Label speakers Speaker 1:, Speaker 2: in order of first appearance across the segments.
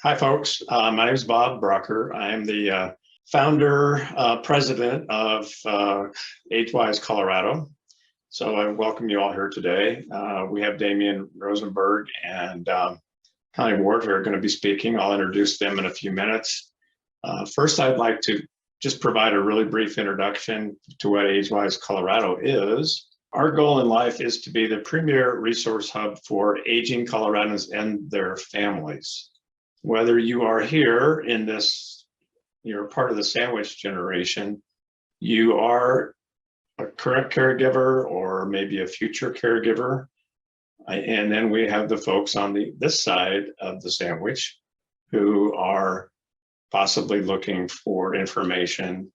Speaker 1: Hi, folks. My name is Bob Brucker. I am the founder, president of AgeWise Colorado. So I welcome you all here today. We have Damian Rosenberg and Connie Ward who are going to be speaking. I'll introduce them in a few minutes. First, I'd like to just provide a really brief introduction to what AgeWise Colorado is. Our goal in life is to be the premier resource hub for aging Coloradans and their families. Whether you are here in this, you're part of the sandwich generation, you are a current caregiver or maybe a future caregiver. And then we have the folks on this side of the sandwich who are possibly looking for information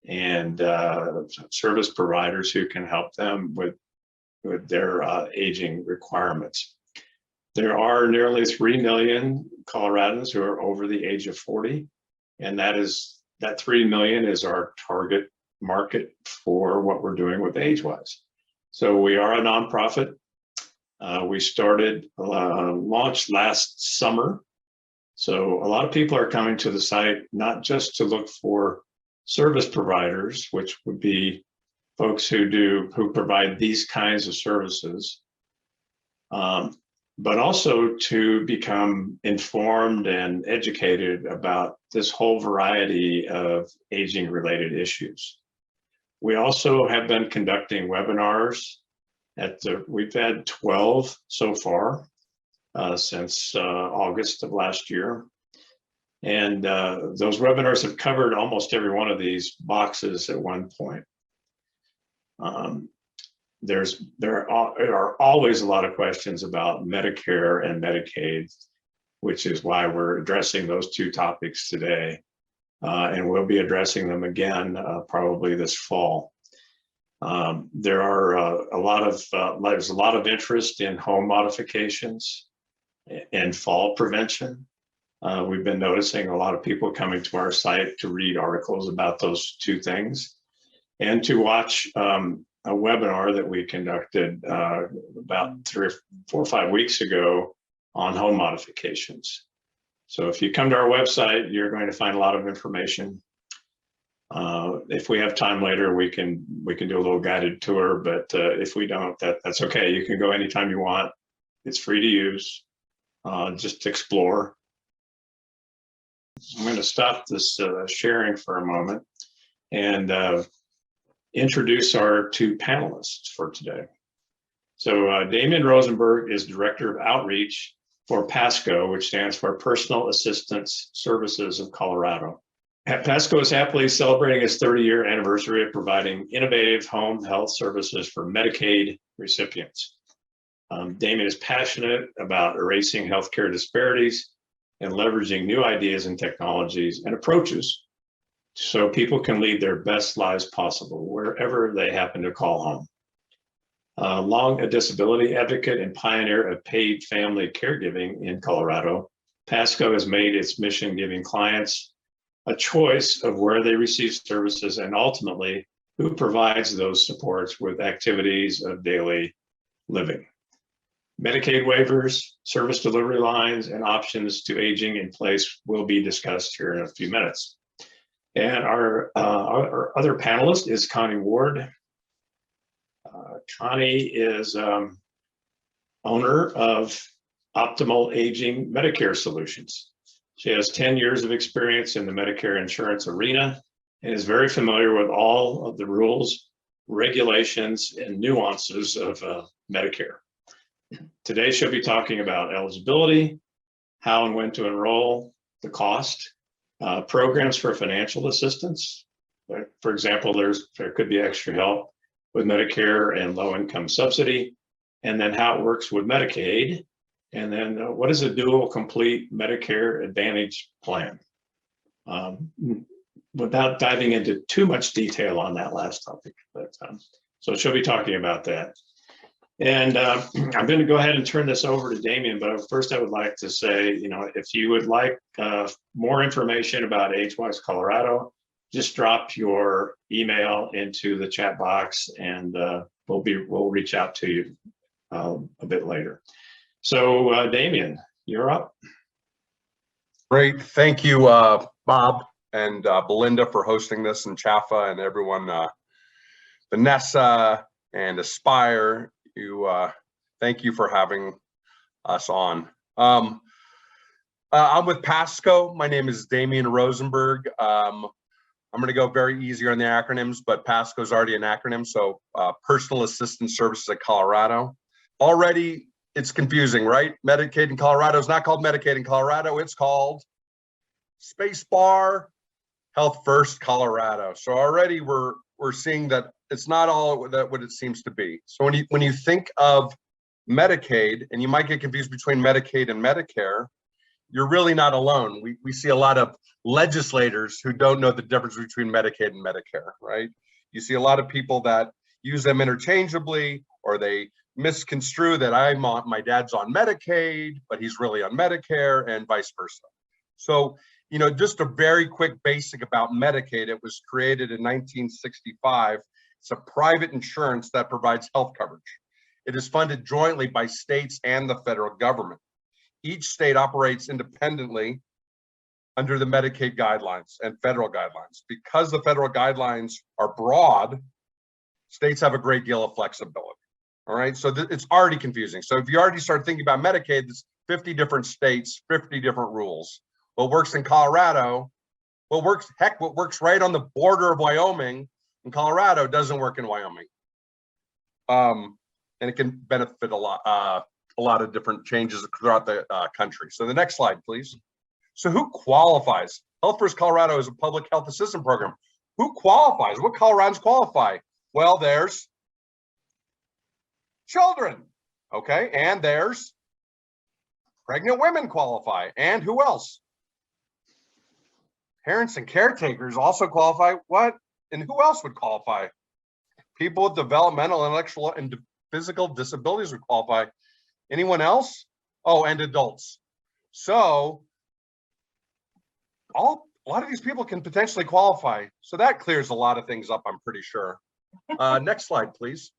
Speaker 1: and service providers who can help them with their aging requirements. There are nearly 3 million Coloradans who are over the age of 40, and that 3 million is our target market for what we're doing with AgeWise. So we are a nonprofit. We launched last summer. So a lot of people are coming to the site not just to look for service providers, which would be folks who provide these kinds of services, but also to become informed and educated about this whole variety of aging related issues. We also have been conducting webinars we've had 12 so far since August of last year. And those webinars have covered almost every one of these boxes at one point. There are always a lot of questions about Medicare and Medicaid, which is why we're addressing those two topics today. And we'll be addressing them again probably this fall. There's a lot of interest in home modifications and fall prevention. We've been noticing a lot of people coming to our site to read articles about those two things and to watch a webinar that we conducted about 4 or 5 weeks ago on home modifications. So if you come to our website, you're going to find a lot of information. If we have time later, we can do a little guided tour, but if we don't, that's okay. You can go anytime you want. It's free to use. Just explore. I'm going to stop this sharing for a moment and introduce our two panelists for today. So Damian Rosenberg is Director of Outreach for PASCO, which stands for Personal Assistance Services of Colorado. PASCO is happily celebrating its 30-year anniversary of providing innovative home health services for Medicaid recipients. Damian is passionate about erasing healthcare disparities and leveraging new ideas and technologies and approaches so people can lead their best lives possible wherever they happen to call home. Long a disability advocate and pioneer of paid family caregiving in Colorado, PASCO has made its mission giving clients a choice of where they receive services and ultimately who provides those supports with activities of daily living. Medicaid waivers, service delivery lines, and options to aging in place will be discussed here in a few minutes. And our other panelist is Connie Ward. Connie is owner of Optimal Aging Medicare Solutions. She has 10 years of experience in the Medicare insurance arena and is very familiar with all of the rules, regulations, and nuances of Medicare. Today, she'll be talking about eligibility, how and when to enroll, the cost, programs for financial assistance. For example, there could be extra help with Medicare and low-income subsidy, and then how it works with Medicaid, and then what is a dual complete Medicare Advantage plan? Without diving into too much detail on that last topic, but so she'll be talking about that. And I'm going to go ahead and turn this over to Damian, but first I would like to say, if you would like more information about AgeWise Colorado, just drop your email into the chat box and we'll reach out to you a bit later. So Damian, you're up.
Speaker 2: Great. Thank you, Bob and Belinda for hosting this, and CHFA and everyone, Vanessa and Aspire. Thank you for having us on. I'm with Pasco. My name is Damian Rosenberg. I'm going to go very easy on the acronyms, but Pasco is already an acronym. So Personal Assistance Services at Colorado. Already it's confusing, right? Medicaid in Colorado is not called Medicaid in Colorado. It's called spacebar Health First Colorado. So already we're seeing that it's not all that what it seems to be. So when you think of Medicaid, and you might get confused between Medicaid and Medicare, you're really not alone. We see a lot of legislators who don't know the difference between Medicaid and Medicare, right? You see a lot of people that use them interchangeably, or they misconstrue that my dad's on Medicaid, but he's really on Medicare, and vice versa. So, just a very quick basic about Medicaid. It was created in 1965. It's a private insurance that provides health coverage. It is funded jointly by states and the federal government. Each state operates independently under the Medicaid guidelines and federal guidelines. Because the federal guidelines are broad, states have a great deal of flexibility. All right, so it's already confusing. So if you already start thinking about Medicaid, there's 50 different states, 50 different rules. What works in Colorado, what works right on the border of Wyoming in Colorado doesn't work in Wyoming. And it can benefit a lot of different changes throughout the country. So the next slide, please. So who qualifies? Health First Colorado is a public health assistance program. Who qualifies? What Coloradans qualify? Well, there's children, okay? And there's pregnant women qualify. And who else? Parents and caretakers also qualify. What? And who else would qualify? People with developmental, intellectual, and physical disabilities would qualify. Anyone else? Oh, and adults. So a lot of these people can potentially qualify. So that clears a lot of things up, I'm pretty sure. Next slide, please.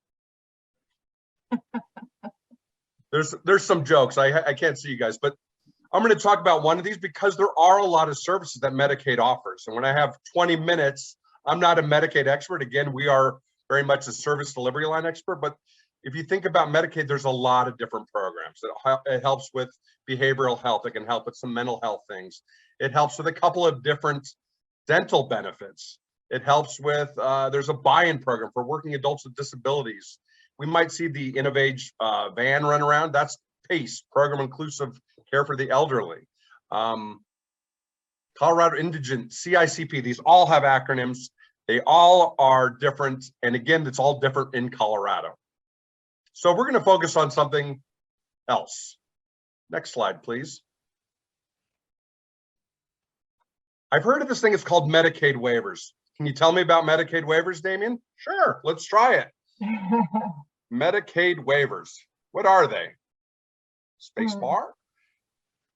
Speaker 2: There's some jokes. I can't see you guys, but I'm going to talk about one of these because there are a lot of services that Medicaid offers. And when I have 20 minutes, I'm not a Medicaid expert. Again, we are very much a service delivery line expert, but if you think about Medicaid, there's a lot of different programs. It helps with behavioral health. It can help with some mental health things. It helps with a couple of different dental benefits. It helps with, there's a buy-in program for working adults with disabilities. We might see the InnovAge van run around. That's PACE, Program Inclusive Care for the Elderly. Colorado Indigent, CICP, these all have acronyms. They all are different. And again, it's all different in Colorado. So we're going to focus on something else. Next slide, please. I've heard of this thing. It's called Medicaid waivers. Can you tell me about Medicaid waivers, Damian? Sure, let's try it. Medicaid waivers. What are they? Spacebar?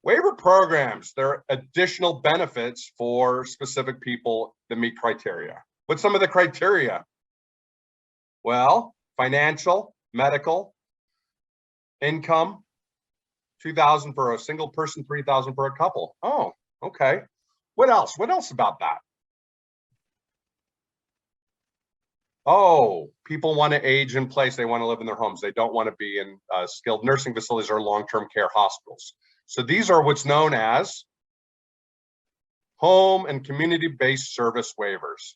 Speaker 2: Waiver programs. They're additional benefits for specific people that meet criteria. What's some of the criteria? Well, financial, medical, income, $2,000 for a single person, $3,000 for a couple. Oh, okay. What else? What else about that? Oh, people want to age in place. They want to live in their homes. They don't want to be in skilled nursing facilities or long-term care hospitals. So these are what's known as home and community-based service waivers.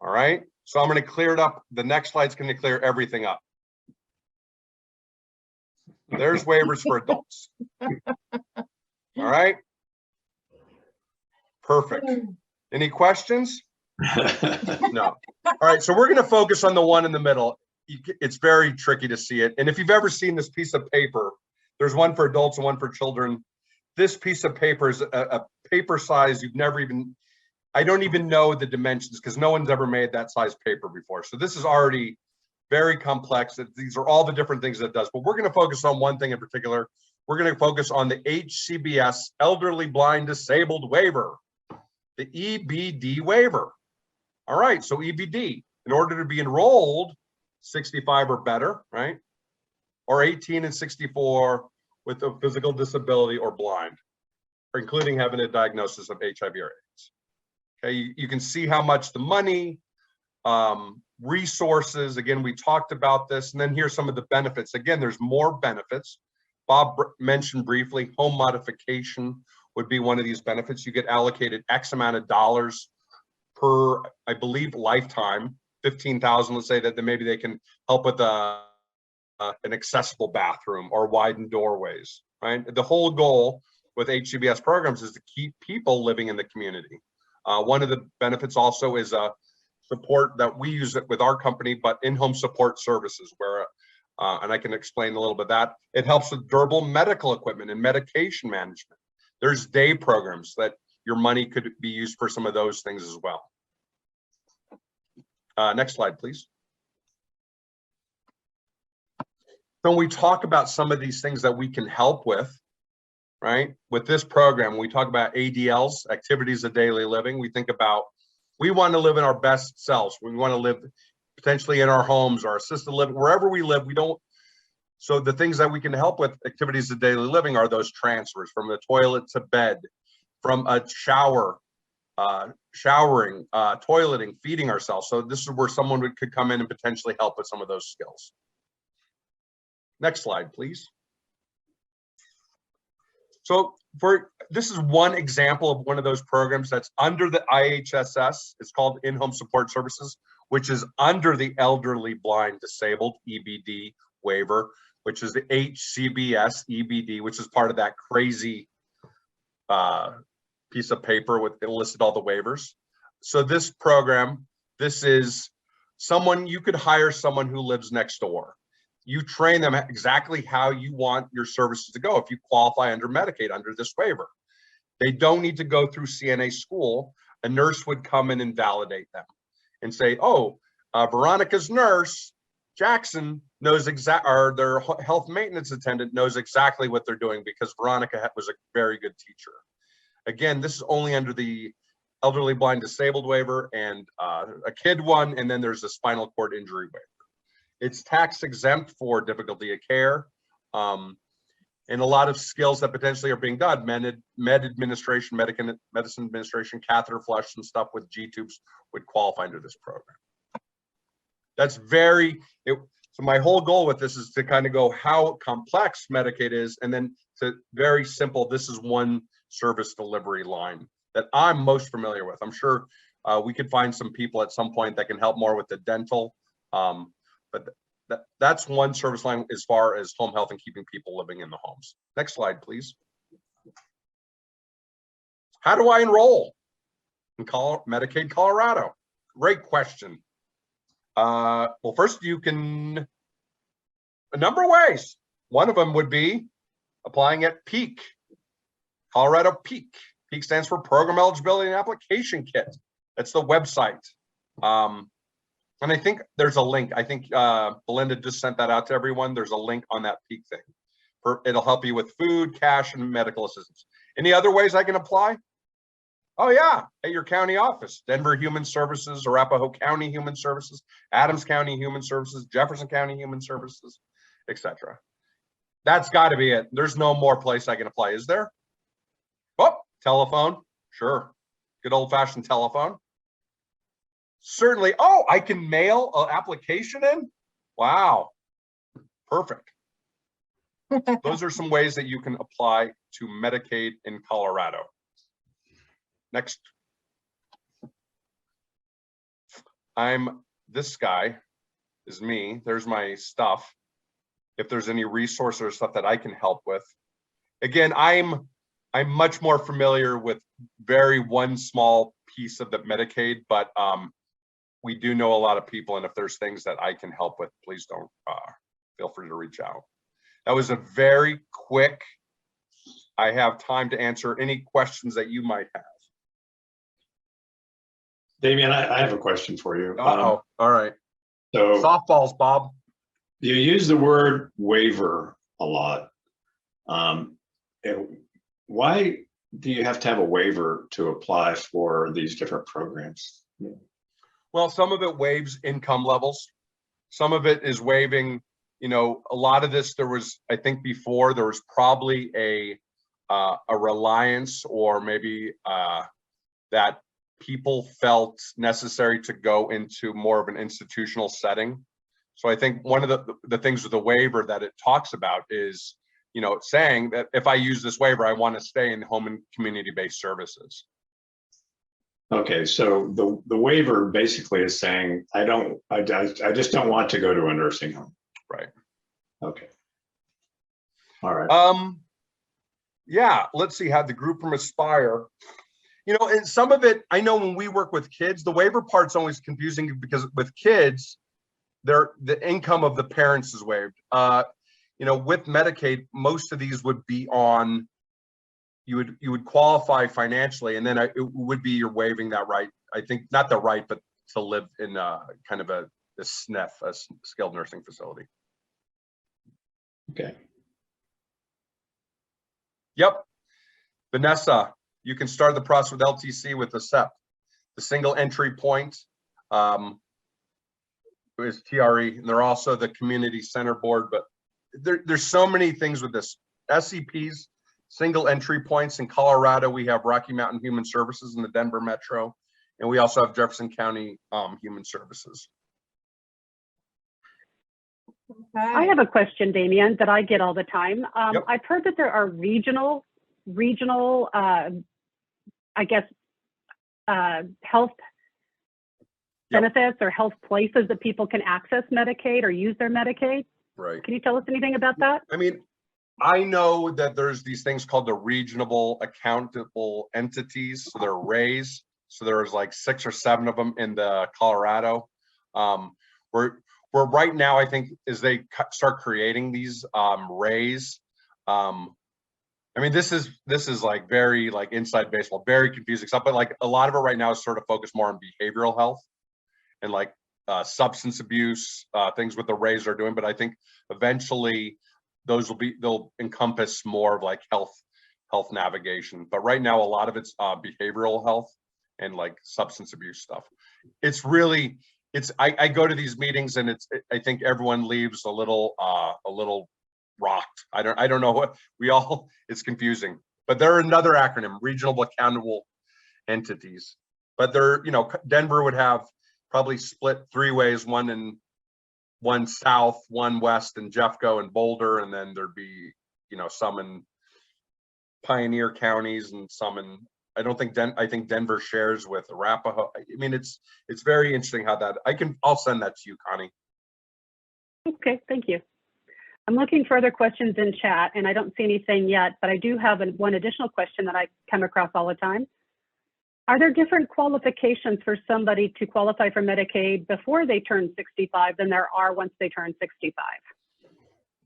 Speaker 2: All right. So I'm going to clear it up. The next slide's going to clear everything up. There's waivers for adults. All right. Perfect. Any questions? No. All right. So we're going to focus on the one in the middle. It's very tricky to see it. And if you've ever seen this piece of paper, there's one for adults and one for children. This piece of paper is a paper size you've never even, I don't even know the dimensions because no one's ever made that size paper before. So this is already very complex. These are all the different things that it does, but we're going to focus on one thing in particular. We're going to focus on the HCBS Elderly Blind Disabled Waiver, the EBD waiver. All right, so EBD, in order to be enrolled, 65 or better, right? Or 18 and 64 with a physical disability or blind. including having a diagnosis of HIV or AIDS. Okay, you can see how much the money, resources, again, we talked about this, and then here's some of the benefits. Again, there's more benefits. Bob mentioned briefly, home modification would be one of these benefits. You get allocated X amount of dollars per, I believe, lifetime, 15,000, let's say that maybe they can help with an accessible bathroom or widened doorways, right? The whole goal with HCBS programs is to keep people living in the community. One of the benefits also is support that we use it with our company, but in-home support services where, and I can explain a little bit of that. It helps with durable medical equipment and medication management. There's day programs that your money could be used for some of those things as well. Next slide, please. So when we talk about some of these things that we can help with, right? With this program, we talk about ADLs, activities of daily living. We think about, we want to live in our best selves. We want to live potentially in our homes, our assisted living, wherever we live. We don't. So the things that we can help with activities of daily living are those transfers from the toilet to bed, from a shower, showering, toileting, feeding ourselves. So this is where someone could come in and potentially help with some of those skills. Next slide, please. So this is one example of one of those programs that's under the IHSS. It's called In-Home Support Services, which is under the Elderly Blind Disabled EBD waiver, which is the HCBS EBD, which is part of that crazy piece of paper with it listed all the waivers. So this program, this is someone, you could hire someone who lives next door. You train them exactly how you want your services to go if you qualify under Medicaid under this waiver. They don't need to go through CNA school. A nurse would come in and validate them and say, oh, Veronica's nurse, Jackson, knows or their health maintenance attendant knows exactly what they're doing because Veronica was a very good teacher. Again, this is only under the Elderly Blind Disabled waiver and a kid one, and then there's a spinal cord injury waiver. It's tax exempt for difficulty of care and a lot of skills that potentially are being done. Med administration, medicine administration, catheter flush and stuff with G-tubes would qualify under this program. That's so my whole goal with this is to kind of go how complex Medicaid is, and then to very simple, this is one service delivery line that I'm most familiar with. I'm sure we could find some people at some point that can help more with the dental. But that's one service line as far as home health and keeping people living in the homes. Next slide, please. How do I enroll in Medicaid Colorado? Great question. Well, first you can, a number of ways. One of them would be applying at PEAK, Colorado PEAK. PEAK stands for Program Eligibility and Application Kit. That's the website. And I think there's a link. I think Belinda just sent that out to everyone. There's a link on that PEAK thing. It'll help you with food, cash, and medical assistance. Any other ways I can apply? Oh yeah, at your county office, Denver Human Services, Arapahoe County Human Services, Adams County Human Services, Jefferson County Human Services, etc. That's got to be it. There's no more place I can apply, is there? Oh, telephone, sure. Good old-fashioned telephone. Certainly. Oh, I can mail an application in? Wow, perfect. Those are some ways that you can apply to Medicaid in Colorado. Next. This guy is me. There's my stuff. If there's any resource or stuff that I can help with. Again, I'm much more familiar with one small piece of the Medicaid, but we do know a lot of people, and if there's things that I can help with, please don't feel free to reach out. That was a very quick, I have time to answer any questions that you might have.
Speaker 1: Damien, I have a question for you.
Speaker 2: All right.
Speaker 1: So
Speaker 2: softballs, Bob.
Speaker 1: You use the word waiver a lot. Why do you have to have a waiver to apply for these different programs?
Speaker 2: Well, some of it waives income levels. Some of it is waiving, a lot of this, I think before there was probably a a reliance, or maybe that people felt necessary to go into more of an institutional setting. So I think one of the things with the waiver that it talks about is, you know, saying that if I use this waiver, I want to stay in home and community-based services.
Speaker 1: Okay, so the waiver basically is saying I just don't want to go to a nursing home.
Speaker 2: Right.
Speaker 1: Okay. All right.
Speaker 2: Yeah, let's see how the group from Aspire, you know, and some of it, I know when we work with kids, the waiver part's always confusing because with kids, the income of the parents is waived. You know, with Medicaid, most of these would be on, you would qualify financially, and then it would be you're waiving that right. I think not the right, but to live in kind of a SNF, a skilled nursing facility.
Speaker 1: Okay.
Speaker 2: Yep. Vanessa, you can start the process with LTC with the SEP. The single entry point is TRE, and they're also the community center board, but there's so many things with this. SCPs, single entry points. In Colorado, we have Rocky Mountain Human Services in the Denver Metro, and we also have Jefferson County Human Services.
Speaker 3: Okay. I have a question, Damien, that I get all the time.
Speaker 2: Yep.
Speaker 3: I've heard that there are regional, I guess, health benefits or health places that people can access Medicaid or use their Medicaid.
Speaker 2: Right.
Speaker 3: Can you tell us anything about that?
Speaker 2: I mean, I know that there's these things called the regional accountable entities. So they're RAIs. So there's like 6 or 7 of them in the Colorado. We're right now, I think, as they start creating these RAIs. I mean, this is like very like inside baseball, very confusing stuff. But like a lot of it right now is sort of focused more on behavioral health and like substance abuse, things what the RAIs are doing. But I think eventually they'll encompass more of like health navigation. But right now, a lot of it's behavioral health and like substance abuse stuff. It's really, I go to these meetings and I think everyone leaves a little rocked. I don't know what it's confusing, but they're another acronym, regional accountable entities. But they're, you know, Denver would have probably split 3 ways, one south, one west, and Jeffco and Boulder, and then there'd be, you know, some in Pioneer counties and some in, I think Denver shares with Arapahoe. I mean, it's very interesting how that, I'll send that to you, Connie.
Speaker 3: Okay, thank you. I'm looking for other questions in chat and I don't see anything yet, but I do have one additional question that I come across all the time. Are there different qualifications for somebody to qualify for Medicaid before they turn 65 than there are once they turn 65?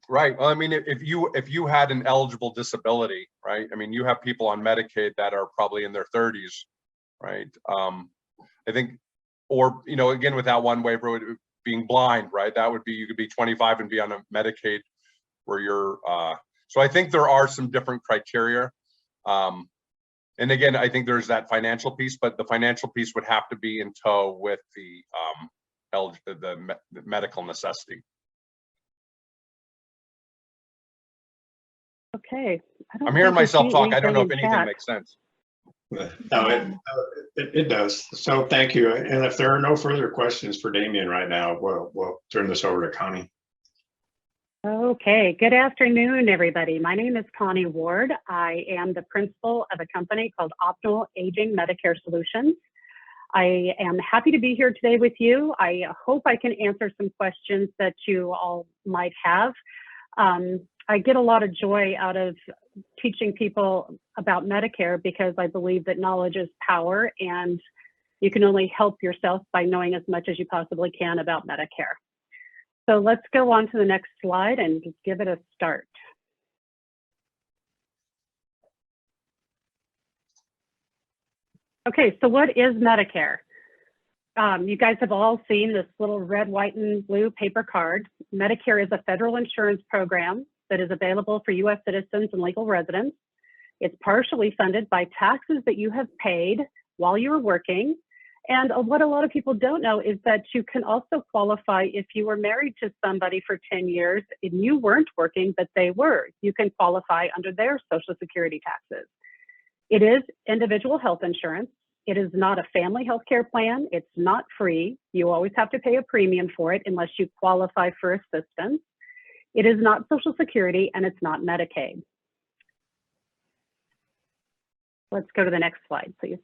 Speaker 2: Right. Well, I mean, if you had an eligible disability, right? I mean, you have people on Medicaid that are probably in their 30s, right? I think, or, you know, again, without one waiver, being blind, right? That would be, you could be 25 and be on a Medicaid where you're, so I think there are some different criteria. And again, I think there's that financial piece, but the financial piece would have to be in tow with the medical necessity.
Speaker 3: Okay.
Speaker 2: I'm hearing myself talk. I don't know if anything makes sense.
Speaker 1: No, it does. So thank you. And if there are no further questions for Damien right now, we'll turn this over to Connie.
Speaker 3: Okay, good afternoon, everybody. My name is Connie Ward. I am the principal of a company called Optimal Aging Medicare Solutions. I am happy to be here today with you. I hope I can answer some questions that you all might have. I get a lot of joy out of teaching people about Medicare because I believe that knowledge is power and you can only help yourself by knowing as much as you possibly can about Medicare. So let's go on to the next slide and just give it a start. Okay, so what is Medicare? You guys have all seen this little red, white, and blue paper card. Medicare is a federal insurance program that is available for U.S. citizens and legal residents. It's partially funded by taxes that you have paid while you were working, And what a lot of people don't know is that you can also qualify if you were married to somebody for 10 years and you weren't working, but they were. You can qualify under their Social Security taxes. It is individual health insurance. It is not a family health care plan. It's not free. You always have to pay a premium for it unless you qualify for assistance. It is not Social Security, and it's not Medicaid. Let's go to the next slide, please.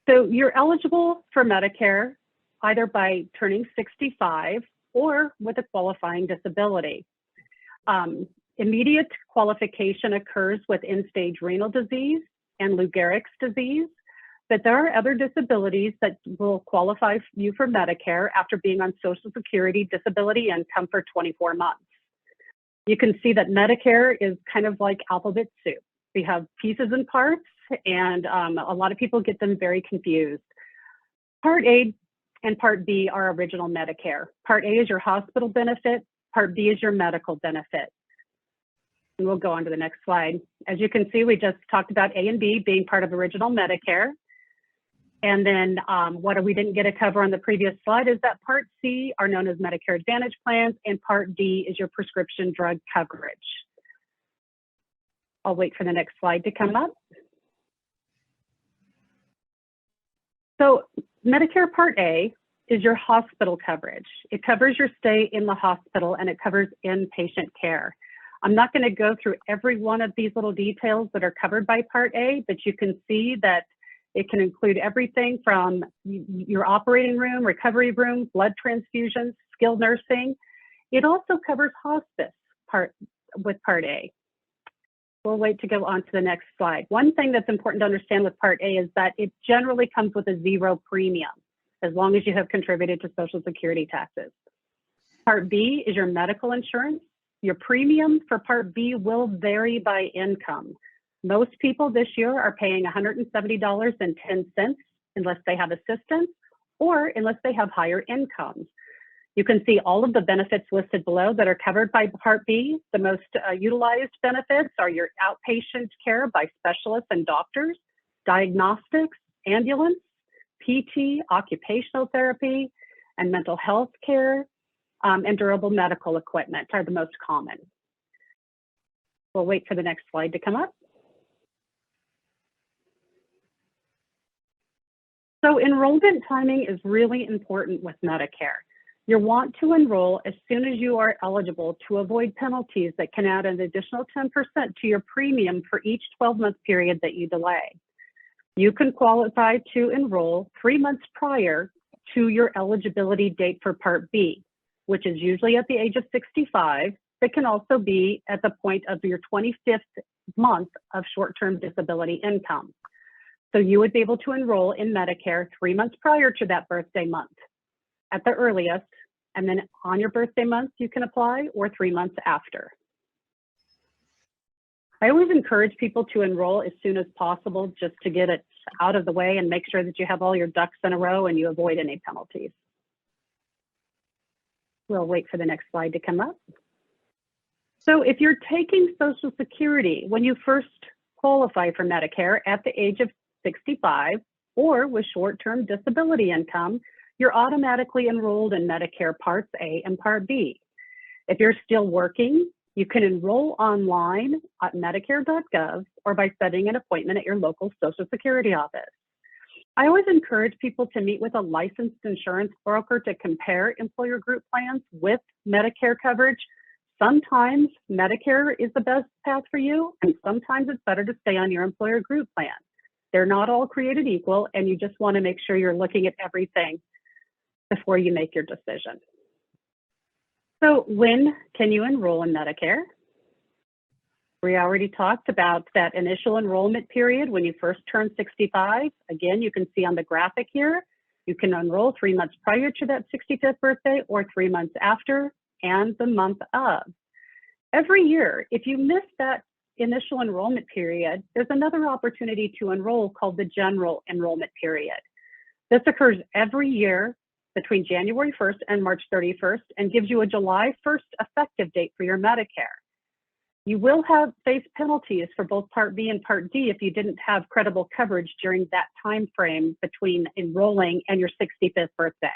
Speaker 3: So you're eligible for Medicare either by turning 65 or with a qualifying disability. Immediate qualification occurs with end-stage renal disease and Lou Gehrig's disease, but there are other disabilities that will qualify you for Medicare after being on Social Security disability income for 24 months. You can see that Medicare is kind of like alphabet soup. We have pieces and parts, and a lot of people get them very confused. Part A and Part B are original Medicare. Part A is your hospital benefit. Part B is your medical benefit. And we'll go on to the next slide. As you can see, we just talked about A and B being part of original Medicare. And then what we didn't get to cover on the previous slide is that Part C are known as Medicare Advantage plans, and Part D is your prescription drug coverage. I'll wait for the next slide to come up. So Medicare Part A is your hospital coverage. It covers your stay in the hospital, and it covers inpatient care. I'm not going to go through every one of these little details that are covered by Part A, but you can see that it can include everything from your operating room, recovery room, blood transfusions, skilled nursing. It also covers hospice with Part A. We'll wait to go on to the next slide. One thing that's important to understand with Part A is that it generally comes with a zero premium, as long as you have contributed to Social Security taxes. Part B is your medical insurance. Your premium for Part B will vary by income. Most people this year are paying $170.10 unless they have assistance or unless they have higher incomes. You can see all of the benefits listed below that are covered by Part B. The most utilized benefits are your outpatient care by specialists and doctors, diagnostics, ambulance, PT, occupational therapy, and mental health care, and durable medical equipment are the most common. We'll wait for the next slide to come up. So enrollment timing is really important with Medicare. You'll want to enroll as soon as you are eligible to avoid penalties that can add an additional 10% to your premium for each 12-month period that you delay. You can qualify to enroll 3 months prior to your eligibility date for Part B, which is usually at the age of 65, but can also be at the point of your 25th month of short-term disability income. So you would be able to enroll in Medicare 3 months prior to that birthday month at the earliest, and then on your birthday month you can apply, or 3 months after. I always encourage people to enroll as soon as possible just to get it out of the way and make sure that you have all your ducks in a row and you avoid any penalties. We'll wait for the next slide to come up. So if you're taking Social Security when you first qualify for Medicare at the age of 65 or with short-term disability income, you're automatically enrolled in Medicare Parts A and Part B. If you're still working, you can enroll online at medicare.gov or by setting an appointment at your local Social Security office. I always encourage people to meet with a licensed insurance broker to compare employer group plans with Medicare coverage. Sometimes Medicare is the best path for you, and sometimes it's better to stay on your employer group plan. They're not all created equal, and you just want to make sure you're looking at everything before you make your decision. So when can you enroll in Medicare? We already talked about that initial enrollment period when you first turn 65. Again, you can see on the graphic here, you can enroll 3 months prior to that 65th birthday or 3 months after and the month of. Every year, if you miss that initial enrollment period, there's another opportunity to enroll called the general enrollment period. This occurs every year between January 1st and March 31st and gives you a July 1st effective date for your Medicare. You will face penalties for both Part B and Part D if you didn't have credible coverage during that time frame between enrolling and your 65th birthday.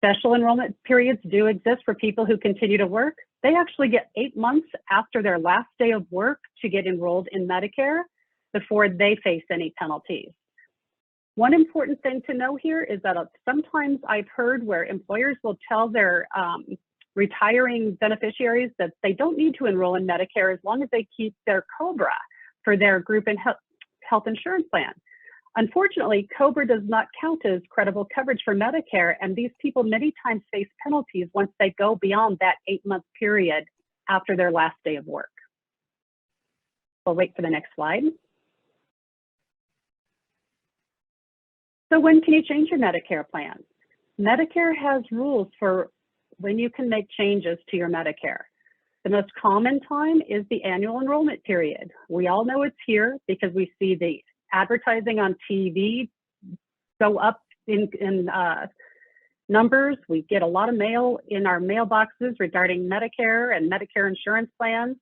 Speaker 3: Special enrollment periods do exist for people who continue to work. They actually get 8 months after their last day of work to get enrolled in Medicare before they face any penalties. One important thing to know here is that sometimes I've heard where employers will tell their retiring beneficiaries that they don't need to enroll in Medicare as long as they keep their COBRA for their group and health insurance plan. Unfortunately, COBRA does not count as credible coverage for Medicare, and these people many times face penalties once they go beyond that 8-month period after their last day of work. We'll wait for the next slide. So when can you change your Medicare plan? Medicare has rules for when you can make changes to your Medicare. The most common time is the annual enrollment period. We all know it's here because we see the advertising on TV go up in numbers. We get a lot of mail in our mailboxes regarding Medicare and Medicare insurance plans.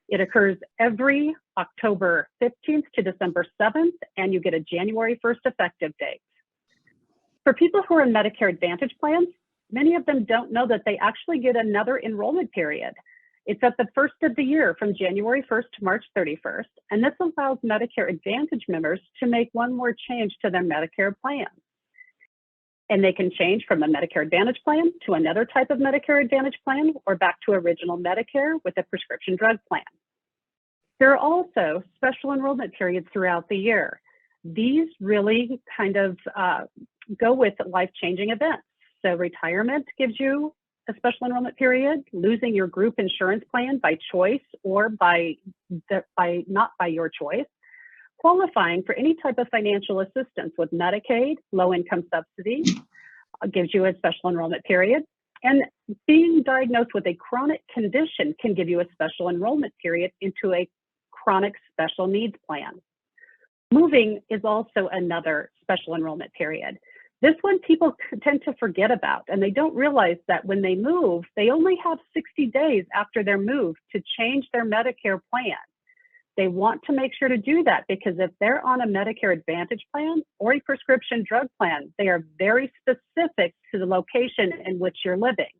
Speaker 3: It occurs every October 15th to December 7th, and you get a January 1st effective date. For people who are in Medicare Advantage plans, many of them don't know that they actually get another enrollment period. It's at the first of the year from January 1st to March 31st, and this allows Medicare Advantage members to make one more change to their Medicare plan. And they can change from a Medicare Advantage plan to another type of Medicare Advantage plan or back to original Medicare with a prescription drug plan. There are also special enrollment periods throughout the year. These really kind of go with life-changing events. So retirement gives you a special enrollment period, losing your group insurance plan by choice or not by your choice, qualifying for any type of financial assistance with Medicaid, low-income subsidy, gives you a special enrollment period, and being diagnosed with a chronic condition can give you a special enrollment period into a chronic special needs plan. Moving is also another special enrollment period. This one people tend to forget about, and they don't realize that when they move, they only have 60 days after their move to change their Medicare plan. They want to make sure to do that because if they're on a Medicare Advantage plan or a prescription drug plan, they are very specific to the location in which you're living.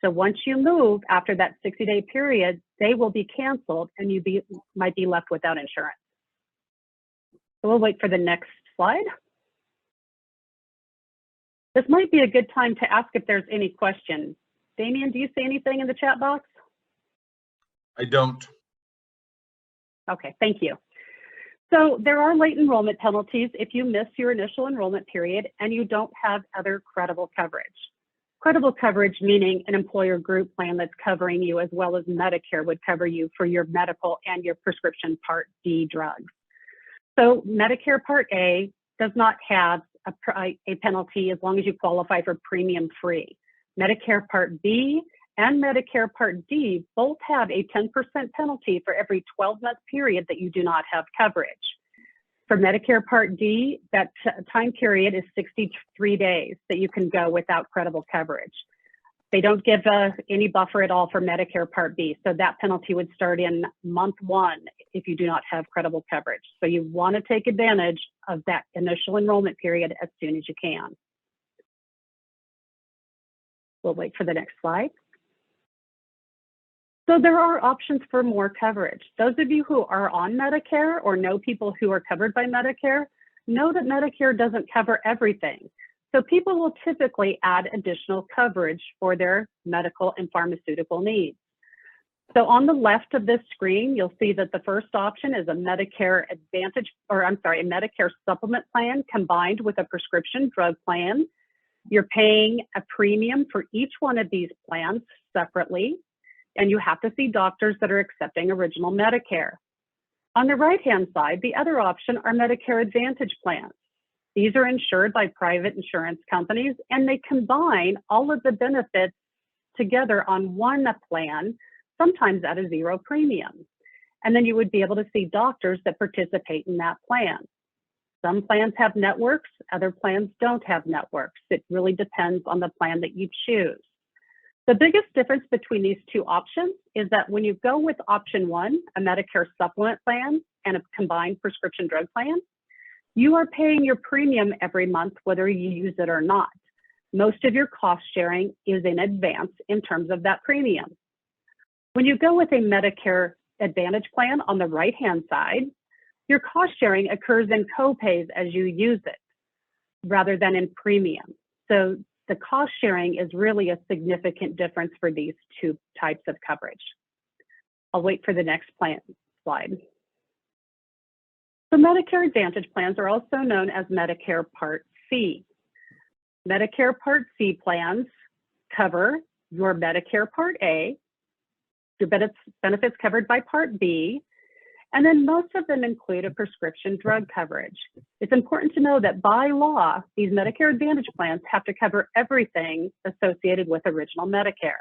Speaker 3: So once you move after that 60-day period, they will be canceled and you might be left without insurance. So we'll wait for the next slide. This might be a good time to ask if there's any questions. Damien, do you see anything in the chat box?
Speaker 2: I don't.
Speaker 3: Okay, thank you. So there are late enrollment penalties if you miss your initial enrollment period and you don't have other credible coverage. Credible coverage meaning an employer group plan that's covering you as well as Medicare would cover you for your medical and your prescription Part D drugs. So Medicare Part A does not have a penalty as long as you qualify for premium free. Medicare Part B and Medicare Part D both have a 10% penalty for every 12-month period that you do not have coverage. For Medicare Part D, that time period is 63 days that you can go without credible coverage. They don't give any buffer at all for Medicare Part B, so that penalty would start in month 1 if you do not have credible coverage. So you want to take advantage of that initial enrollment period as soon as you can. We'll wait for the next slide. So there are options for more coverage. Those of you who are on Medicare or know people who are covered by Medicare know that Medicare doesn't cover everything. So people will typically add additional coverage for their medical and pharmaceutical needs. So on the left of this screen, you'll see that the first option is a Medicare Advantage, or I'm sorry, a Medicare supplement plan combined with a prescription drug plan. You're paying a premium for each one of these plans separately, and you have to see doctors that are accepting original Medicare. On the right-hand side, the other option are Medicare Advantage plans. These are insured by private insurance companies, and they combine all of the benefits together on one plan, sometimes at a zero premium. And then you would be able to see doctors that participate in that plan. Some plans have networks, other plans don't have networks. It really depends on the plan that you choose. The biggest difference between these two options is that when you go with option one, a Medicare supplement plan and a combined prescription drug plan, you are paying your premium every month whether you use it or not. Most of your cost sharing is in advance in terms of that premium. When you go with a Medicare Advantage plan on the right-hand side, your cost sharing occurs in copays as you use it rather than in premium. So the cost sharing is really a significant difference for these two types of coverage. I'll wait for the next slide. So Medicare Advantage plans are also known as Medicare Part C. Medicare Part C plans cover your Medicare Part A, your benefits covered by Part B, and then most of them include a prescription drug coverage. It's important to know that by law, these Medicare Advantage plans have to cover everything associated with original Medicare.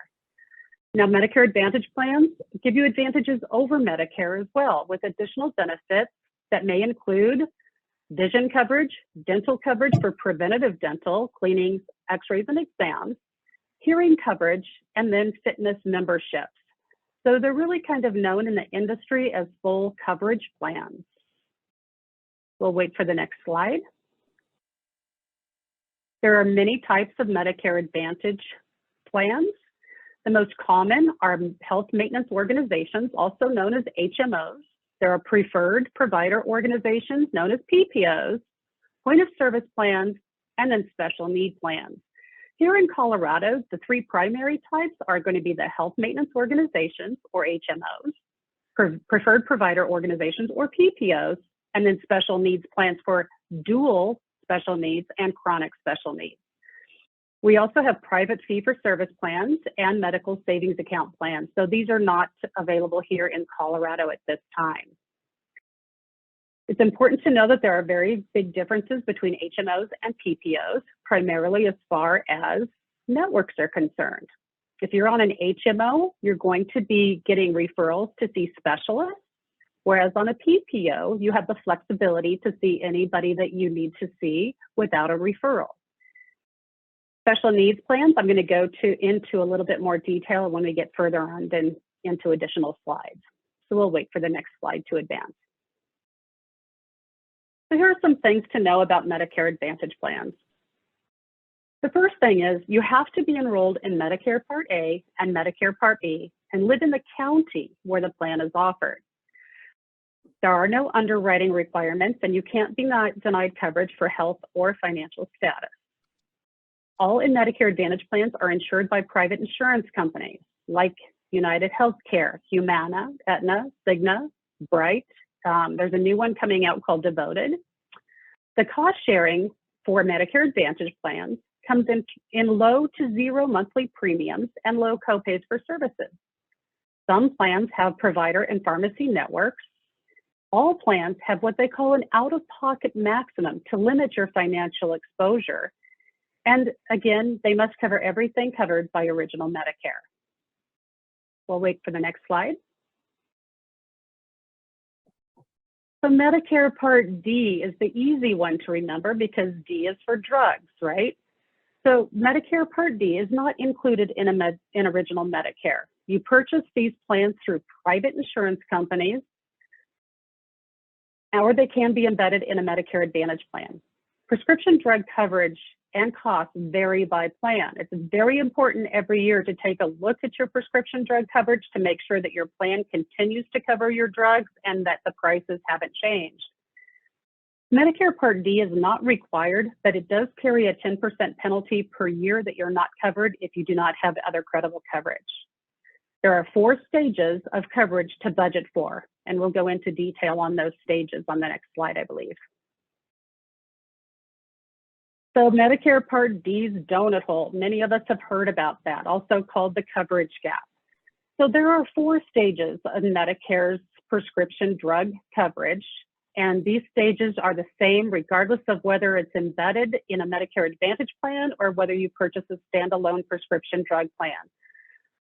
Speaker 3: Now, Medicare Advantage plans give you advantages over Medicare as well, with additional benefits that may include vision coverage, dental coverage for preventative dental, cleanings, x-rays, and exams, hearing coverage, and then fitness memberships. So they're really kind of known in the industry as full coverage plans. We'll wait for the next slide. There are many types of Medicare Advantage plans. The most common are health maintenance organizations, also known as HMOs. There are preferred provider organizations known as PPOs, point of service plans, and then special need plans. Here in Colorado, the three primary types are going to be the health maintenance organizations, or HMOs, preferred provider organizations, or PPOs, and then special needs plans for dual special needs and chronic special needs. We also have private fee-for-service plans and medical savings account plans. So these are not available here in Colorado at this time. It's important to know that there are very big differences between HMOs and PPOs, primarily as far as networks are concerned. If you're on an HMO, you're going to be getting referrals to see specialists, whereas on a PPO, you have the flexibility to see anybody that you need to see without a referral. Special needs plans, I'm going to go into a little bit more detail when we get further on than into additional slides. So we'll wait for the next slide to advance. So here are some things to know about Medicare Advantage plans. The first thing is you have to be enrolled in Medicare Part A and Medicare Part B and live in the county where the plan is offered. There are no underwriting requirements, and you can't be denied coverage for health or financial status. All in Medicare Advantage plans are insured by private insurance companies like United Healthcare, Humana, Aetna, Cigna, Bright. There's a new one coming out called Devoted. The cost sharing for Medicare Advantage plans comes in low to zero monthly premiums and low copays for services. Some plans have provider and pharmacy networks. All plans have what they call an out-of-pocket maximum to limit your financial exposure. And again, they must cover everything covered by original Medicare. We'll wait for the next slide. So Medicare Part D is the easy one to remember because D is for drugs, right? So Medicare Part D is not included in original Medicare. You purchase these plans through private insurance companies, or they can be embedded in a Medicare Advantage plan. Prescription drug coverage and costs vary by plan. It's very important every year to take a look at your prescription drug coverage to make sure that your plan continues to cover your drugs and that the prices haven't changed. Medicare Part D is not required, but it does carry a 10% penalty per year that you're not covered if you do not have other credible coverage. There are 4 stages of coverage to budget for, and we'll go into detail on those stages on the next slide, I believe. So Medicare Part D's donut hole, many of us have heard about that, also called the coverage gap. So there are 4 stages of Medicare's prescription drug coverage, and these stages are the same regardless of whether it's embedded in a Medicare Advantage plan or whether you purchase a standalone prescription drug plan.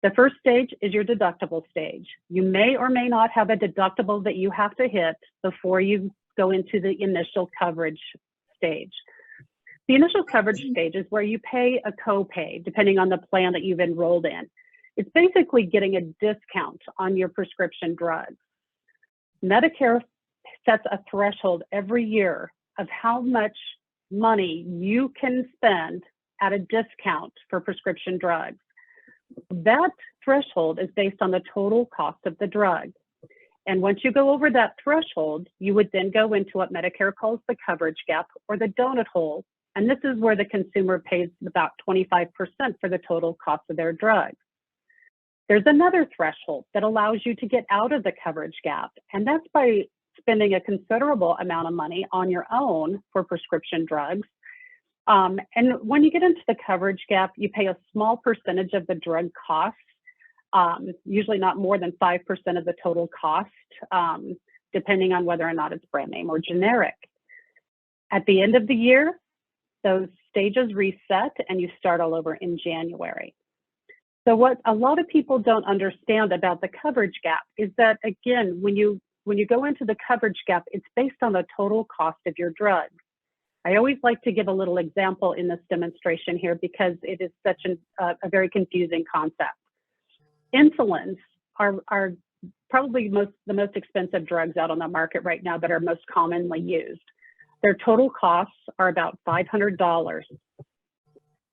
Speaker 3: The first stage is your deductible stage. You may or may not have a deductible that you have to hit before you go into the initial coverage stage. The initial coverage stage is where you pay a copay, depending on the plan that you've enrolled in. It's basically getting a discount on your prescription drugs. Medicare sets a threshold every year of how much money you can spend at a discount for prescription drugs. That threshold is based on the total cost of the drug. And once you go over that threshold, you would then go into what Medicare calls the coverage gap or the donut hole. And this is where the consumer pays about 25% for the total cost of their drug. There's another threshold that allows you to get out of the coverage gap, and that's by spending a considerable amount of money on your own for prescription drugs. And when you get into the coverage gap, you pay a small percentage of the drug cost, usually not more than 5% of the total cost, depending on whether or not it's brand name or generic. At the end of the year, those stages reset and you start all over in January. So what a lot of people don't understand about the coverage gap is that, again, when you go into the coverage gap, it's based on the total cost of your drug. I always like to give a little example in this demonstration here because it is such a very confusing concept. Insulins are probably the most expensive drugs out on the market right now that are most commonly used. Their total costs are about $500.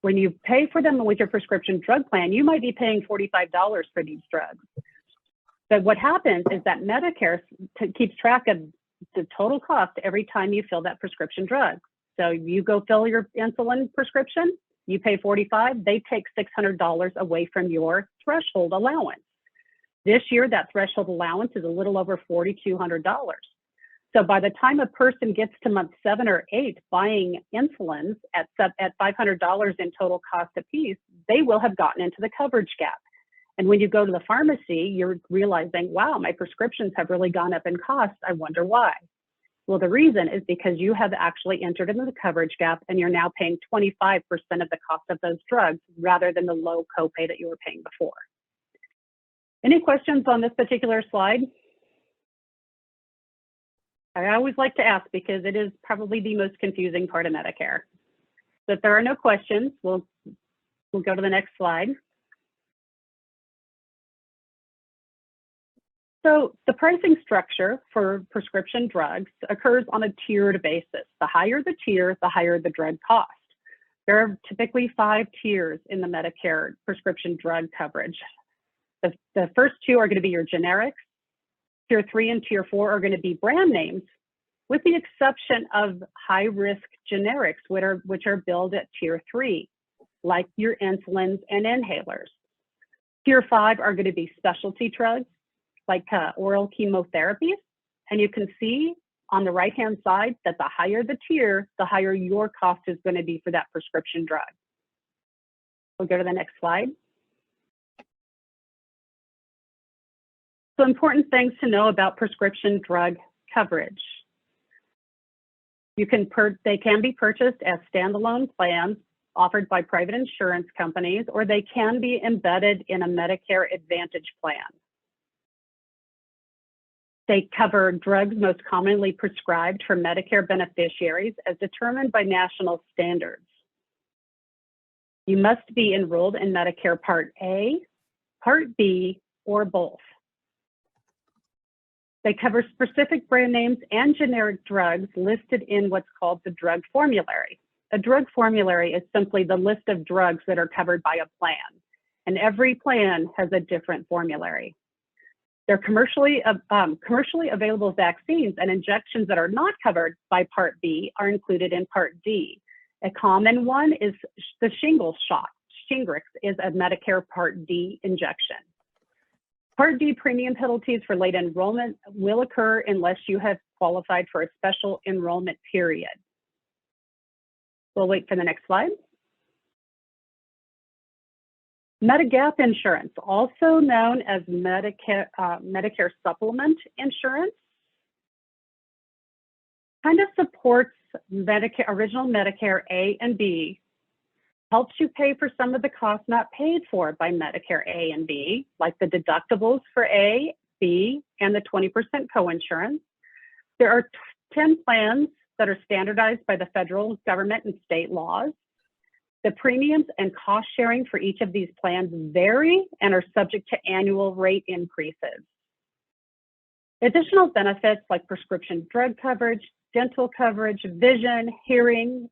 Speaker 3: When you pay for them with your prescription drug plan, you might be paying $45 for these drugs. But what happens is that Medicare keeps track of the total cost every time you fill that prescription drug. So you go fill your insulin prescription, you pay $45, they take $600 away from your threshold allowance. This year, that threshold allowance is a little over $4,200. So by the time a person gets to month 7 or 8 buying insulins at $500 in total cost apiece, they will have gotten into the coverage gap. And when you go to the pharmacy, you're realizing, wow, my prescriptions have really gone up in cost. I wonder why. Well, the reason is because you have actually entered into the coverage gap and you're now paying 25% of the cost of those drugs rather than the low copay that you were paying before. Any questions on this particular slide? I always like to ask because it is probably the most confusing part of Medicare. So if there are no questions, we'll go to the next slide. So the pricing structure for prescription drugs occurs on a tiered basis. The higher the tier, the higher the drug cost. There are typically 5 tiers in the Medicare prescription drug coverage. The first 2 are going to be your generics. Tier 3 and Tier 4 are going to be brand names, with the exception of high-risk generics, which are billed at Tier 3, like your insulins and inhalers. Tier 5 are going to be specialty drugs, like oral chemotherapies. And you can see on the right-hand side that the higher the tier, the higher your cost is going to be for that prescription drug. We'll go to the next slide. So important things to know about prescription drug coverage. They can be purchased as standalone plans offered by private insurance companies, or they can be embedded in a Medicare Advantage plan. They cover drugs most commonly prescribed for Medicare beneficiaries as determined by national standards. You must be enrolled in Medicare Part A, Part B, or both. They cover specific brand names and generic drugs listed in what's called the drug formulary. A drug formulary is simply the list of drugs that are covered by a plan, and every plan has a different formulary. They're commercially available vaccines and injections that are not covered by Part B are included in Part D. A common one is the shingles shot. Shingrix is a Medicare Part D injection. Part D premium penalties for late enrollment will occur unless you have qualified for a special enrollment period. We'll wait for the next slide. Medigap insurance, also known as Medicare supplement insurance, kind of supports original Medicare A and B, helps you pay for some of the costs not paid for by Medicare A and B, like the deductibles for A, B, and the 20% coinsurance. There are 10 plans that are standardized by the federal government and state laws. The premiums and cost sharing for each of these plans vary and are subject to annual rate increases. Additional benefits like prescription drug coverage, dental coverage, vision, hearing,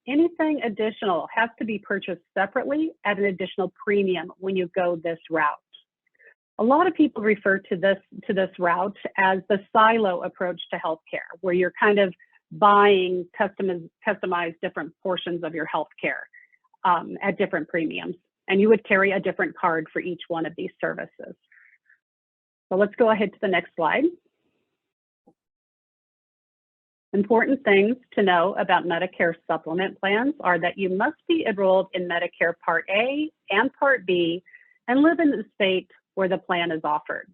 Speaker 3: anything additional has to be purchased separately at an additional premium when you go this route. A lot of people refer to this route as the silo approach to healthcare, where you're kind of buying customized different portions of your healthcare at different premiums, and you would carry a different card for each one of these services. So let's go ahead to the next slide. Important things to know about Medicare supplement plans are that you must be enrolled in Medicare Part A and Part B and live in the state where the plan is offered.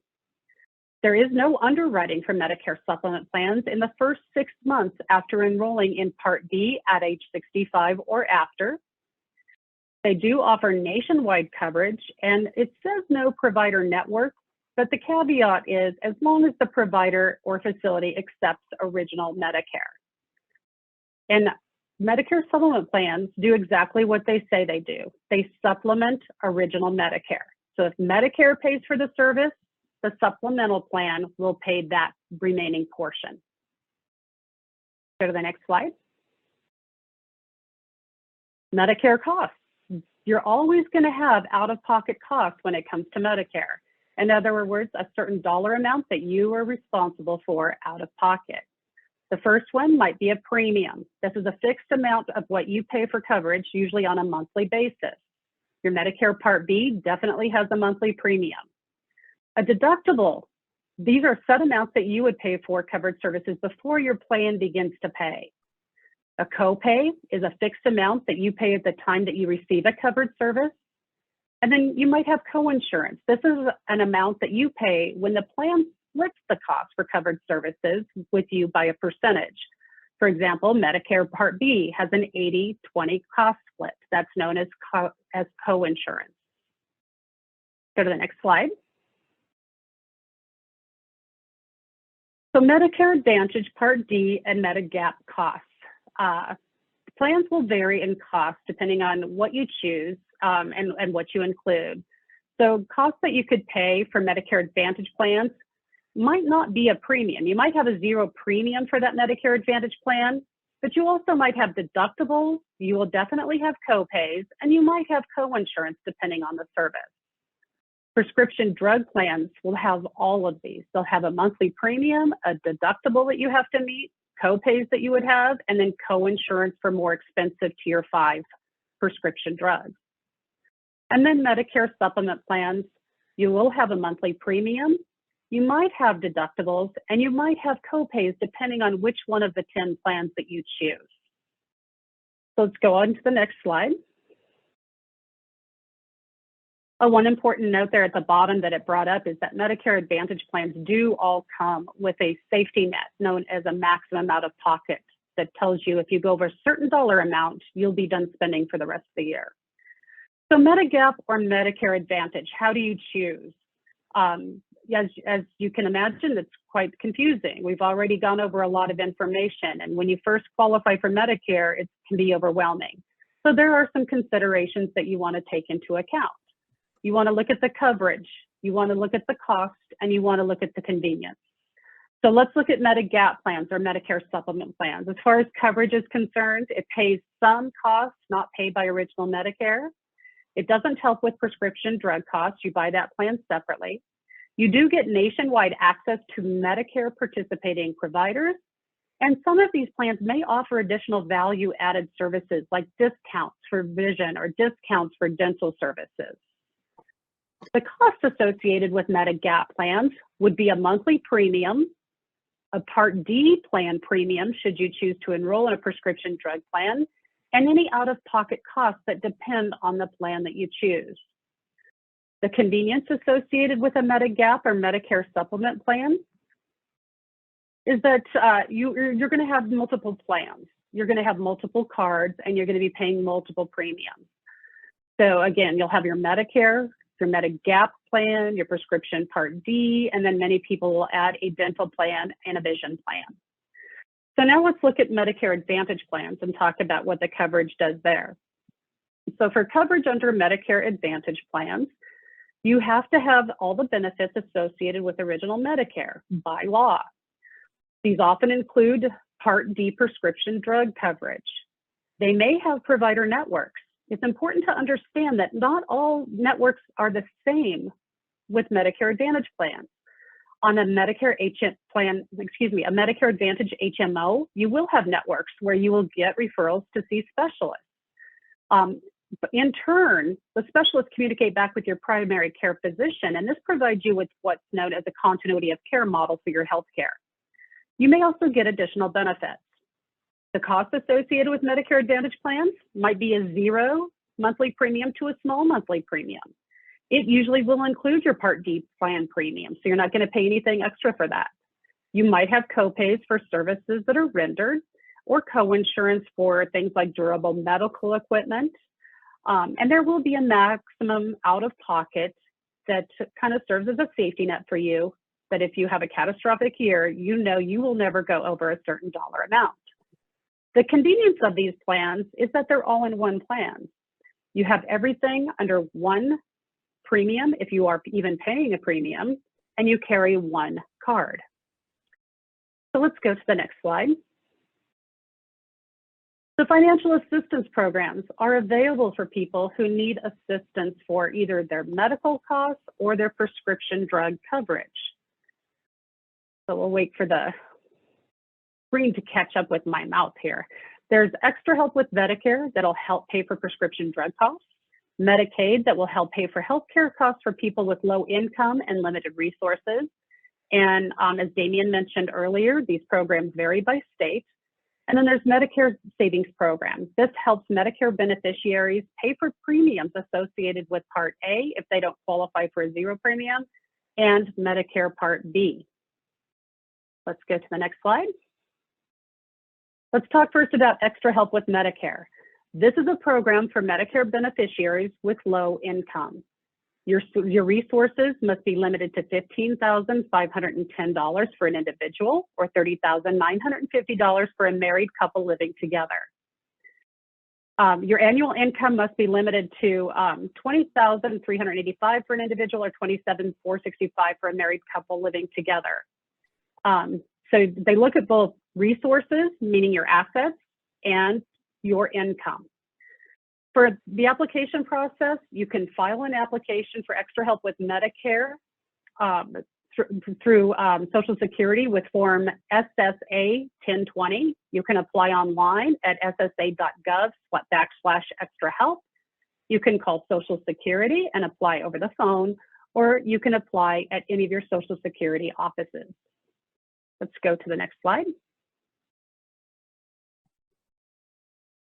Speaker 3: There is no underwriting for Medicare supplement plans in the first 6 months after enrolling in Part B at age 65 or after. They do offer nationwide coverage, and it says no provider network, but the caveat is as long as the provider or facility accepts original Medicare. And Medicare supplement plans do exactly what they say they do. They supplement original Medicare. So if Medicare pays for the service, the supplemental plan will pay that remaining portion. Go to the next slide. Medicare costs. You're always going to have out-of-pocket costs when it comes to Medicare. In other words, a certain dollar amount that you are responsible for out of pocket. The first one might be a premium. This is a fixed amount of what you pay for coverage, usually on a monthly basis. Your Medicare Part B definitely has a monthly premium. A deductible. These are set amounts that you would pay for covered services before your plan begins to pay. A copay is a fixed amount that you pay at the time that you receive a covered service. And then you might have coinsurance. This is an amount that you pay when the plan splits the cost for covered services with you by a percentage. For example, Medicare Part B has an 80-20 cost split. That's known as coinsurance. Go to the next slide. So Medicare Advantage Part D and Medigap costs. Plans will vary in cost depending on what you choose and what you include. So costs that you could pay for Medicare Advantage plans might not be a premium. You might have a zero premium for that Medicare Advantage plan, but you also might have deductibles, you will definitely have copays, and you might have coinsurance depending on the service. Prescription drug plans will have all of these. They'll have a monthly premium, a deductible that you have to meet, copays that you would have, and then coinsurance for more expensive Tier 5 prescription drugs. And then Medicare supplement plans, you will have a monthly premium, you might have deductibles, and you might have copays depending on which one of the 10 plans that you choose. So let's go on to the next slide. One important note there at the bottom that it brought up is that Medicare Advantage plans do all come with a safety net known as a maximum out of pocket that tells you if you go over a certain dollar amount, you'll be done spending for the rest of the year. So Medigap or Medicare Advantage, how do you choose? As you can imagine, it's quite confusing. We've already gone over a lot of information, and when you first qualify for Medicare, it can be overwhelming. So there are some considerations that you want to take into account. You want to look at the coverage, you want to look at the cost, and you want to look at the convenience. So let's look at Medigap plans or Medicare supplement plans. As far as coverage is concerned, it pays some costs not paid by original Medicare. It doesn't help with prescription drug costs. You buy that plan separately. You do get nationwide access to Medicare participating providers. And some of these plans may offer additional value-added services like discounts for vision or discounts for dental services. The costs associated with Medigap plans would be a monthly premium, a Part D plan premium should you choose to enroll in a prescription drug plan, and any out-of-pocket costs that depend on the plan that you choose. The convenience associated with a Medigap or Medicare supplement plan is that you're going to have multiple plans. You're going to have multiple cards, and you're going to be paying multiple premiums. So again, you'll have your Medicare, your Medigap plan, your prescription Part D, and then many people will add a dental plan and a vision plan. So now let's look at Medicare Advantage plans and talk about what the coverage does there. So for coverage under Medicare Advantage plans, you have to have all the benefits associated with original Medicare by law. These often include Part D prescription drug coverage. They may have provider networks. It's important to understand that not all networks are the same with Medicare Advantage plans. On a Medicare a Medicare Advantage HMO, you will have networks where you will get referrals to see specialists. In turn, the specialists communicate back with your primary care physician, and this provides you with what's known as a continuity of care model for your health care. You may also get additional benefits. The cost associated with Medicare Advantage plans might be a zero monthly premium to a small monthly premium. It usually will include your Part D plan premium, so you're not going to pay anything extra for that. You might have copays for services that are rendered or coinsurance for things like durable medical equipment. And there will be a maximum out-of-pocket that kind of serves as a safety net for you, that if you have a catastrophic year, you know you will never go over a certain dollar amount. The convenience of these plans is that they're all in one plan. You have everything under one premium, if you are even paying a premium, and you carry one card. So let's go to the next slide. The financial assistance programs are available for people who need assistance for either their medical costs or their prescription drug coverage. So we'll wait for the screen to catch up with my mouth here. There's extra help with Medicare that'll help pay for prescription drug costs, Medicaid that will help pay for healthcare costs for people with low income and limited resources. And as Damien mentioned earlier, these programs vary by state. And then there's Medicare Savings Program. This helps Medicare beneficiaries pay for premiums associated with Part A if they don't qualify for a zero premium, and Medicare Part B. Let's go to the next slide. Let's talk first about extra help with Medicare. This is a program for Medicare beneficiaries with low income. Your resources must be limited to $15,510 for an individual or $30,950 for a married couple living together. Your annual income must be limited to $20,385 for an individual or $27,465 for a married couple living together. So they look at both resources, meaning your assets, and your income. For the application process, you can file an application for extra help with Medicare through Social Security with Form SSA 1020. You can apply online at ssa.gov/extra help. You can call Social Security and apply over the phone, or you can apply at any of your Social Security offices. Let's go to the next slide.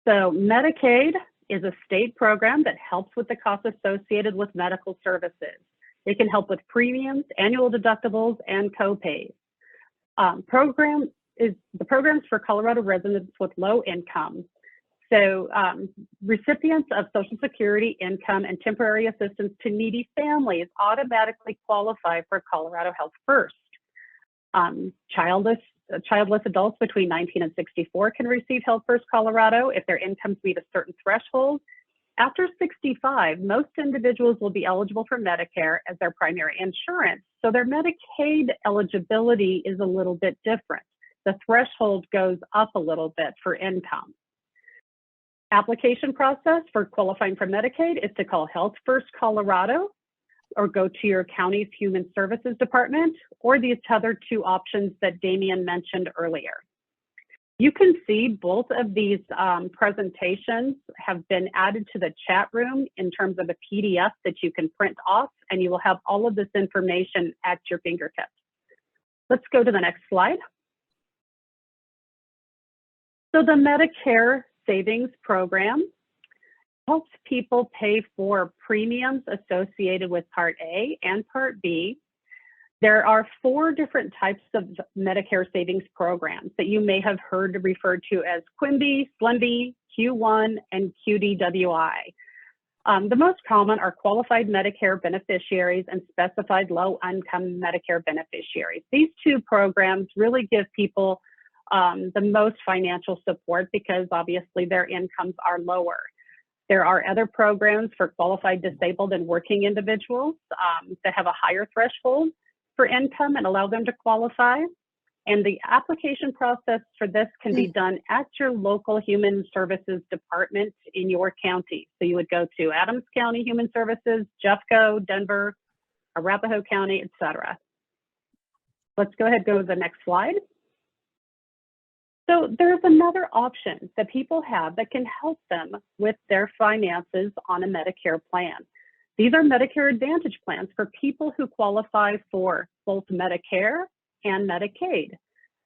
Speaker 3: So Medicaid is a state program that helps with the costs associated with medical services. It can help with premiums, annual deductibles, and copays. The programs for Colorado residents with low income. So recipients of Social Security income and temporary assistance to needy families automatically qualify for Colorado Health First. Childless adults between 19 and 64 can receive Health First Colorado if their incomes meet a certain threshold. After 65, most individuals will be eligible for Medicare as their primary insurance, so their Medicaid eligibility is a little bit different. The threshold goes up a little bit for income. Application process for qualifying for Medicaid is to call Health First Colorado or go to your county's Human Services Department, or these other two options that Damien mentioned earlier. You can see both of these presentations have been added to the chat room in terms of a PDF that you can print off, and you will have all of this information at your fingertips. Let's go to the next slide. So the Medicare Savings Program helps people pay for premiums associated with Part A and Part B. There are 4 different types of Medicare savings programs that you may have heard referred to as QIMBY, SLIMBY, Q1, and QDWI. The most common are qualified Medicare beneficiaries and specified low-income Medicare beneficiaries. These 2 programs really give people the most financial support because obviously their incomes are lower. There are other programs for qualified disabled and working individuals that have a higher threshold for income and allow them to qualify. And the application process for this can be done at your local Human Services Department in your county. So you would go to Adams County Human Services, Jeffco, Denver, Arapahoe County, etc. Let's go ahead and go to the next slide. So there's another option that people have that can help them with their finances on a Medicare plan. These are Medicare Advantage plans for people who qualify for both Medicare and Medicaid.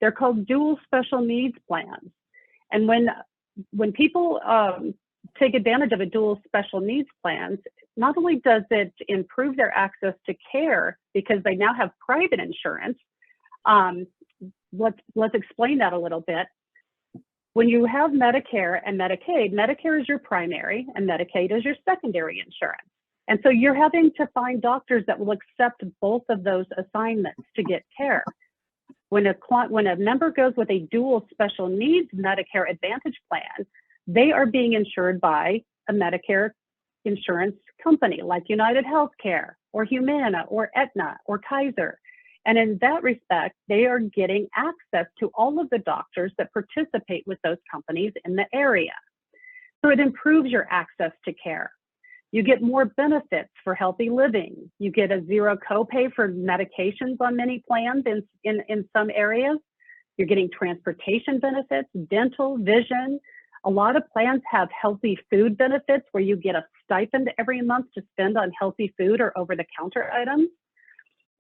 Speaker 3: They're called dual special needs plans. And when people take advantage of a dual special needs plans, not only does it improve their access to care because they now have private insurance, let's explain that a little bit. When you have Medicare and Medicaid, Medicare is your primary and Medicaid is your secondary insurance. And so you're having to find doctors that will accept both of those assignments to get care. When a member goes with a dual special needs Medicare Advantage plan, they are being insured by a Medicare insurance company like United Healthcare or Humana or Aetna or Kaiser. And in that respect, they are getting access to all of the doctors that participate with those companies in the area. So it improves your access to care. You get more benefits for healthy living. You get a zero copay for medications on many plans in some areas. You're getting transportation benefits, dental, vision. A lot of plans have healthy food benefits where you get a stipend every month to spend on healthy food or over-the-counter items.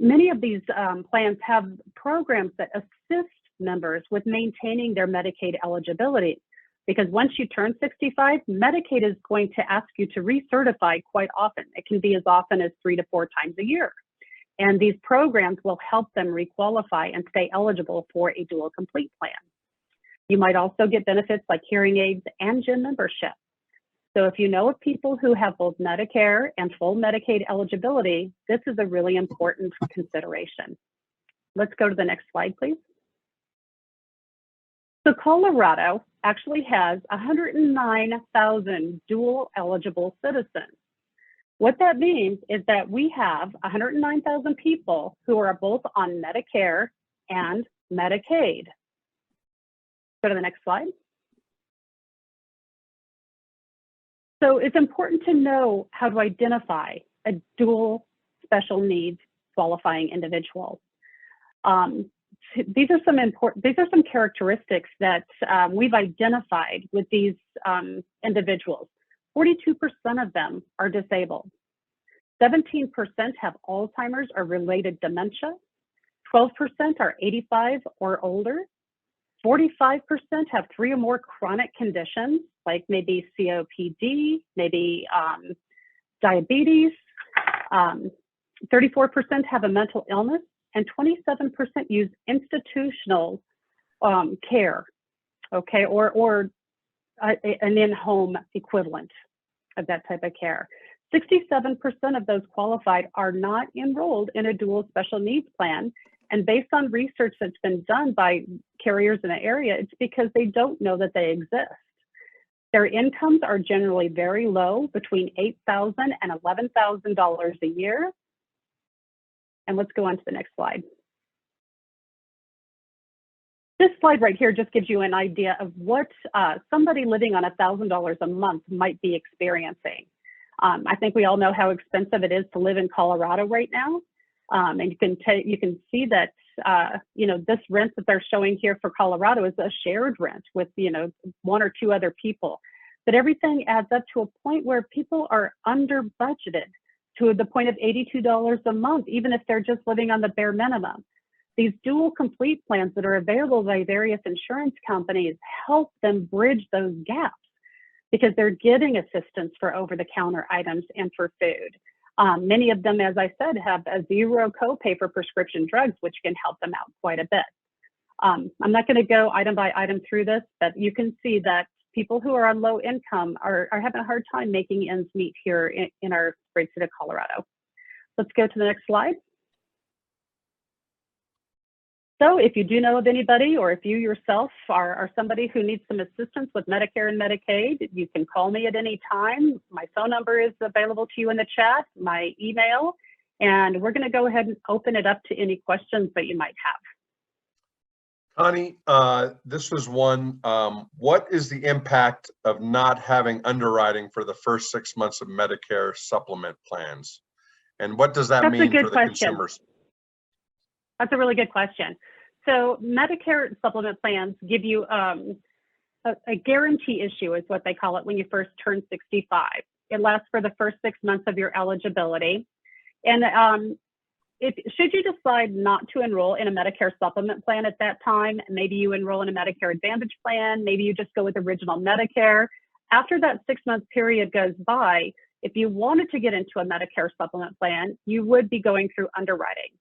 Speaker 3: Many of these plans have programs that assist members with maintaining their Medicaid eligibility. Because once you turn 65, Medicaid is going to ask you to recertify quite often. It can be as often as 3 to 4 times a year. And these programs will help them requalify and stay eligible for a dual complete plan. You might also get benefits like hearing aids and gym membership. So if you know of people who have both Medicare and full Medicaid eligibility, this is a really important consideration. Let's go to the next slide, please. So Colorado actually has 109,000 dual eligible citizens. What that means is that we have 109,000 people who are both on Medicare and Medicaid. Go to the next slide. So it's important to know how to identify a dual special needs qualifying individual. These are some characteristics that we've identified with these individuals. 42% of them are disabled. 17% have Alzheimer's or related dementia. 12% are 85 or older. 45% have 3 or more chronic conditions, like maybe COPD, maybe diabetes. 34% have a mental illness, and 27% use institutional care, okay, or an in-home equivalent of that type of care. 67% of those qualified are not enrolled in a dual special needs plan. And based on research that's been done by carriers in the area, it's because they don't know that they exist. Their incomes are generally very low, between $8,000 and $11,000 a year. And let's go on to the next slide. This slide right here just gives you an idea of what somebody living on $1,000 a month might be experiencing. I think we all know how expensive it is to live in Colorado right now. And you can see that this rent that they're showing here for Colorado is a shared rent with 1 or 2 other people. But everything adds up to a point where people are under budgeted to the point of $82 a month, even if they're just living on the bare minimum. These dual complete plans that are available by various insurance companies help them bridge those gaps because they're getting assistance for over-the-counter items and for food. Many of them, as I said, have a zero copay for prescription drugs, which can help them out quite a bit. I'm not going to go item by item through this, but you can see that people who are on low income are having a hard time making ends meet here in our great state of Colorado. Let's go to the next slide. So if you do know of anybody, or if you yourself are somebody who needs some assistance with Medicare and Medicaid, you can call me at any time. My phone number is available to you in the chat, my email, and we're going to go ahead and open it up to any questions that you might have.
Speaker 2: Connie, this was one. What is the impact of not having underwriting for the first 6 months of Medicare supplement plans? And what does that mean for the consumers?
Speaker 3: That's a really good question. So Medicare supplement plans give you a guarantee issue is what they call it when you first turn 65. It lasts for the first 6 months of your eligibility. And should you decide not to enroll in a Medicare supplement plan at that time, maybe you enroll in a Medicare Advantage plan, maybe you just go with original Medicare. After that 6 month period goes by, if you wanted to get into a Medicare supplement plan, you would be going through underwriting.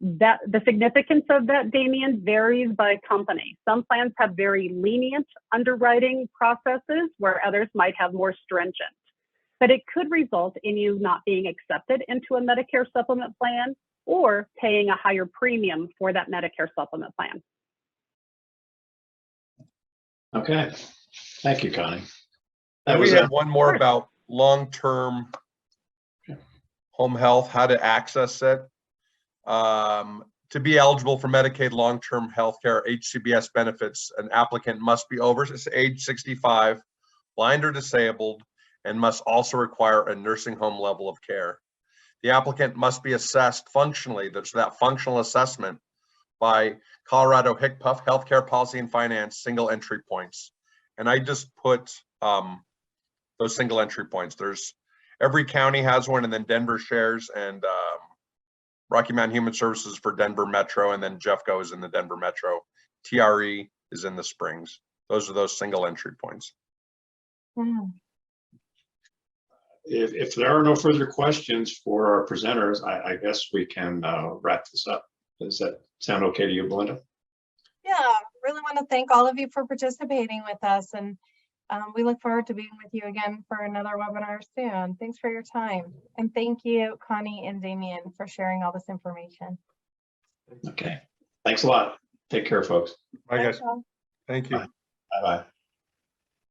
Speaker 3: The significance of that, Damien, varies by company. Some plans have very lenient underwriting processes where others might have more stringent. But it could result in you not being accepted into a Medicare supplement plan or paying a higher premium for that Medicare supplement plan.
Speaker 1: Okay, thank you, Connie.
Speaker 2: We had one more about long-term home health, how to access it. To be eligible for Medicaid long-term health care HCBS benefits, an applicant must be over age 65, blind or disabled, and must also require a nursing home level of care. The applicant must be assessed functionally, that's that functional assessment by Colorado HCPF Healthcare Policy and Finance single entry points. And I just put those single entry points. Every county has one, and then Denver shares, and Rocky Mountain Human Services for Denver Metro, and then Jeffco is in the Denver Metro. TRE is in the Springs. Those are those single entry points.
Speaker 1: If there are no further questions for our presenters, I guess we can wrap this up. Does that sound okay to you, Belinda?
Speaker 4: Yeah, really want to thank all of you for participating with us, and we look forward to being with you again for another webinar soon. Thanks for your time. And thank you, Connie and Damien, for sharing all this information.
Speaker 1: Okay, thanks a lot. Take care, folks.
Speaker 2: Bye, guys. Thank you.
Speaker 1: Bye-bye.